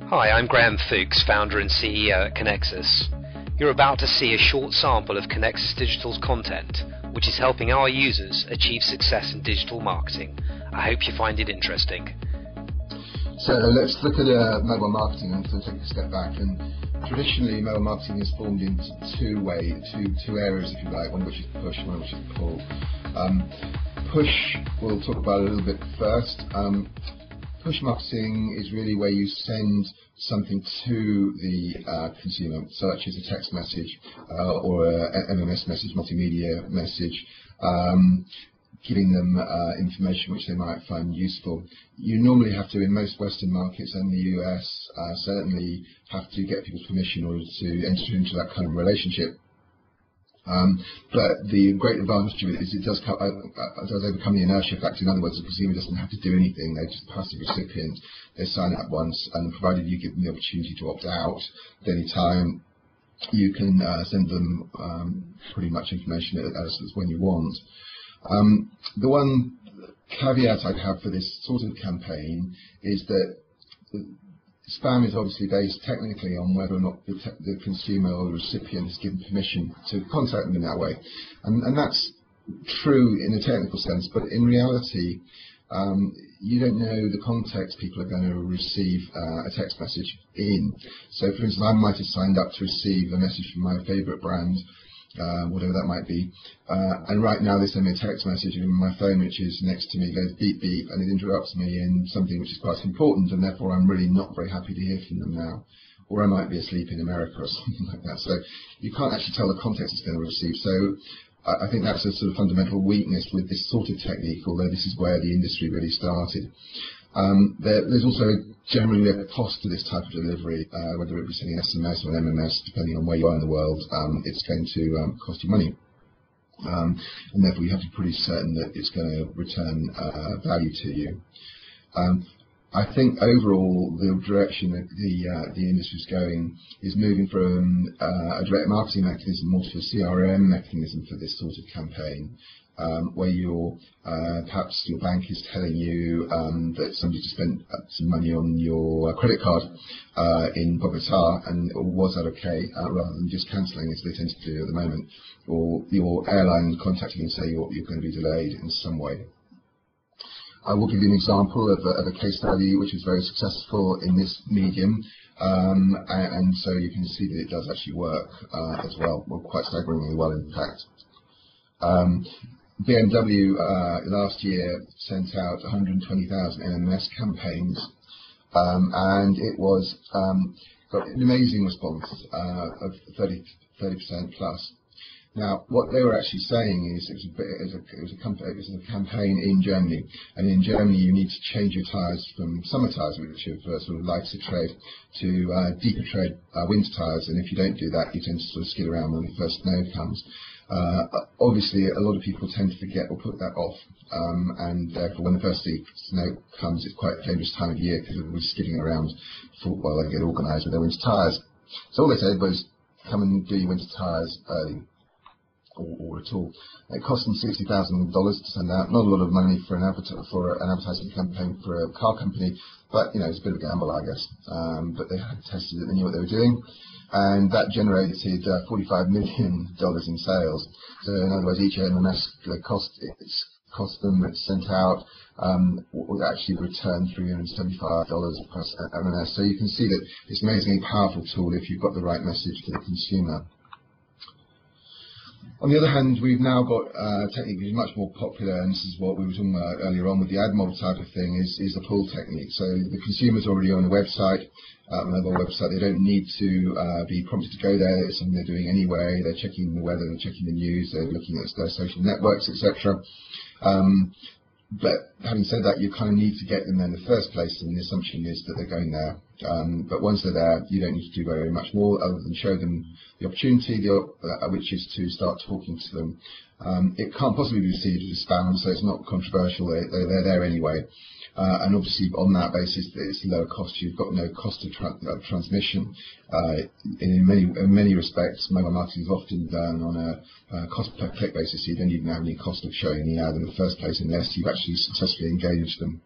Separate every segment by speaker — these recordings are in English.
Speaker 1: Hi, I'm Graham Fuchs, founder and CEO at Knexus. You're about to see a short sample of Knexus Digital's content, which is helping our users achieve success in digital marketing. I hope you find it interesting.
Speaker 2: So let's look at mobile marketing and take a step back. And traditionally, mobile marketing is formed into two areas, if you like, one of which is push, one of which is pull. Push, we'll talk about a little bit first. Push marketing is really where you send something to the consumer, such as a text message or an MMS message, multimedia message, giving them information which they might find useful. You normally have to, in most Western markets and the US, certainly have to get people's permission in order to enter into that kind of relationship. But the great advantage of it is it does overcome the inertia factor. In other words, the consumer doesn't have to do anything. They're just a passive recipient. They sign up once, and provided you give them the opportunity to opt out at any time, you can send them pretty much information as when you want. The one caveat I'd have for this sort of campaign is that spam is obviously based technically on whether or not the consumer or the recipient has given permission to contact them in that way. And that's true in a technical sense, but in reality, you don't know the context people are going to receive a text message in. So, for instance, I might have signed up to receive a message from my favourite brand, whatever that might be, and right now they send me a text message and my phone, which is next to me, goes beep beep, and it interrupts me in something which is quite important, and therefore I'm really not very happy to hear from them now. Or I might be asleep in America or something like that. So you can't actually tell the context it's going to receive. So I think that's a sort of fundamental weakness with this sort of technique, although this is where the industry really started. There's also generally a cost to this type of delivery, whether it be sending an SMS or an MMS, depending on where you are in the world, it's going to cost you money. And therefore you have to be pretty certain that it's going to return value to you. I think overall the direction that the industry is going is moving from a direct marketing mechanism more to a CRM mechanism for this sort of campaign. Where perhaps your bank is telling you that somebody just spent some money on your credit card in Bogota, and was that okay, rather than just cancelling, as they tend to do at the moment, or your airline contacting you and say you're going to be delayed in some way. I will give you an example of a case study which was very successful in this medium, and so you can see that it does actually work as well quite staggeringly well, in fact. BMW last year sent out 120,000 MMS campaigns, and it was got an amazing response of 30% plus. Now, what they were actually saying is it was a campaign in Germany, and in Germany you need to change your tyres from summer tyres, which are sort of lighter tread, to deeper tread winter tyres, and if you don't do that, you tend to sort of skid around when the first snow comes. Obviously, a lot of people tend to forget or put that off, and therefore when the first snow comes, it's quite a dangerous time of year because everybody's skidding around while they get organised with their winter tyres. So all they said was, come and do your winter tyres early, or at all. It cost them $60,000 to send out. Not a lot of money for an advertising campaign for a car company, but it's a bit of a gamble, I guess. But they had tested it, they knew what they were doing, and that generated $45 million in sales. So in other words, each MMS cost them, it's sent out, would actually return $375 per MMS. So you can see that it's an amazingly powerful tool if you've got the right message for the consumer. On the other hand, we've now got a technique which is much more popular, and this is what we were talking about earlier on with the ad model type of thing, is the pull technique. So the consumer's already on a website, a mobile website. They don't need to be prompted to go there. It's something they're doing anyway. They're checking the weather, they're checking the news, they're looking at their social networks, etc. But having said that, you kind of need to get them there in the first place, and the assumption is that they're going there. But once they're there, you don't need to do very much more other than show them the opportunity, which is to start talking to them. It can't possibly be received as spam, so it's not controversial. They're there anyway. And obviously, on that basis, it's lower cost. You've got no cost of transmission. In many respects, mobile marketing is often done on a cost per click basis. So you don't even have any cost of showing the ad in the first place unless you've actually successfully engaged them.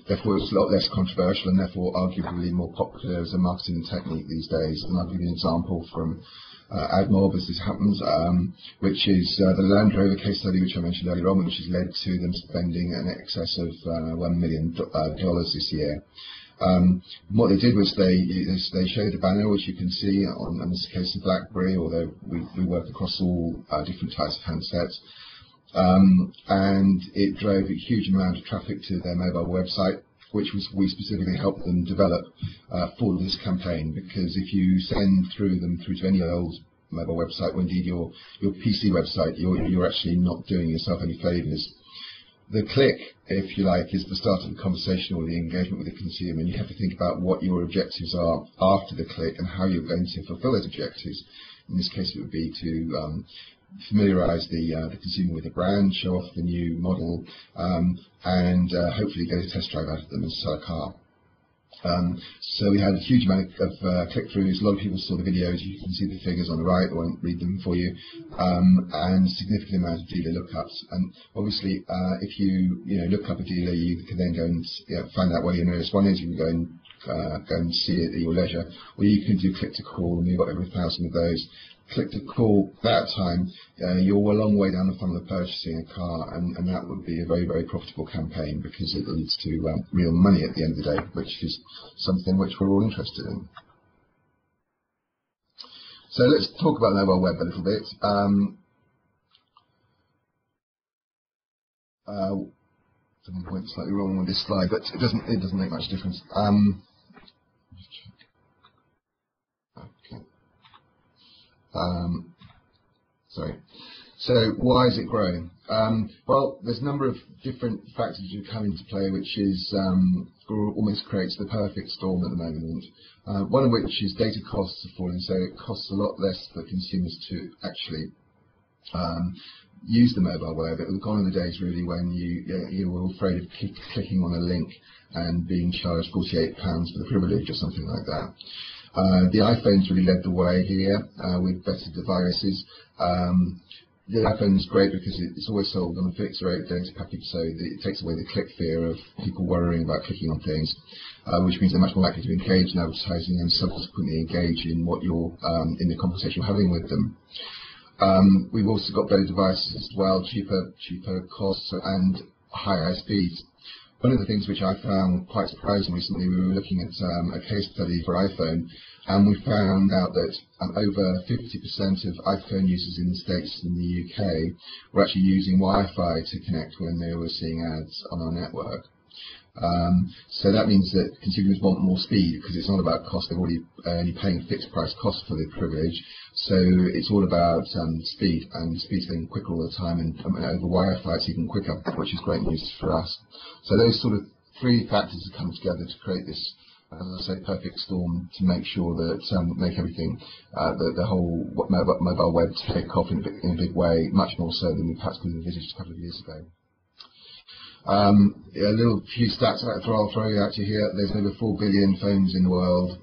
Speaker 2: Therefore, it's a lot less controversial and therefore arguably more popular as a marketing technique these days. And I'll give you an example from AdMob, as this happens, which is the Land Rover case study, which I mentioned earlier on, which has led to them spending in excess of $1 million this year. What they did was they showed a banner, which you can see on, in this case, of BlackBerry, although we work across all different types of handsets. And it drove a huge amount of traffic to their mobile website, which we specifically helped them develop for this campaign, because if you send through to any old mobile website, or indeed your PC website, you're actually not doing yourself any favours. The click, if you like, is the start of the conversation or the engagement with the consumer, and you have to think about what your objectives are after the click and how you're going to fulfil those objectives. In this case, it would be to familiarise the consumer with the brand, show off the new model, and hopefully get a test drive out of them and sell a car. So we had a huge amount of click-throughs. A lot of people saw the videos. You can see the figures on the right. I won't read them for you. And significant amount of dealer lookups. And obviously, if you look up a dealer, you can then go and find out where your nearest one is. You can go and see it at your leisure, or you can do click to call, and we've got over 1,000 of those. Click to call, that time you're a long way down the funnel of purchasing a car, and that would be a very, very profitable campaign, because it leads to real money at the end of the day, which is something which we're all interested in. So let's talk about mobile web a little bit. Something went slightly wrong with this slide, but it doesn't make much difference. Sorry. So why is it growing? Well, there's a number of different factors that come into play, which is almost creates the perfect storm at the moment. One of which is data costs are falling, so it costs a lot less for consumers to actually use the mobile web. It was gone are the days really when you were afraid of clicking on a link and being charged £48 for the privilege or something like that. The iPhone's really led the way here with better devices. The iPhone's great because it's always sold on a fixed rate data package, so it takes away the click fear of people worrying about clicking on things, which means they're much more likely to engage in advertising and subsequently engage in what you're in the conversation you're having with them. We've also got better devices as well, cheaper costs and higher speeds. One of the things which I found quite surprising recently, we were looking at a case study for iPhone, and we found out that over 50% of iPhone users in the States and the UK were actually using Wi-Fi to connect when they were seeing ads on our network. So that means that consumers want more speed, because it's not about cost. They're already paying fixed price cost for the privilege. So it's all about speed, and speed's getting quicker all the time, and over Wi-Fi it's even quicker, which is great news for us. So those sort of three factors have come together to create this, as I say, perfect storm to make sure that make everything, the whole mobile web take off in a big way, much more so than we perhaps could have envisaged a couple of years ago. A little few stats I'll throw you out to here. There's over 4 billion phones in the world,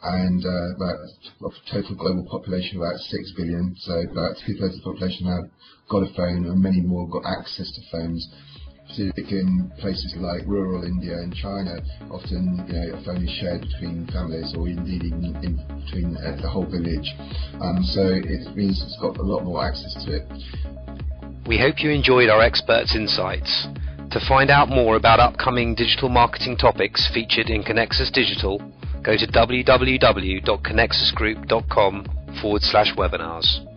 Speaker 2: and about a total global population of about 6 billion. So about 2/3 of the population have got a phone, and many more have got access to phones. Particularly in places like rural India and China, often a phone is shared between families, or indeed even in between the whole village. So it means it's got a lot more access to it.
Speaker 1: We hope you enjoyed our experts' insights. To find out more about upcoming digital marketing topics featured in Knexus Digital, go to www.knexusgroup.com/webinars.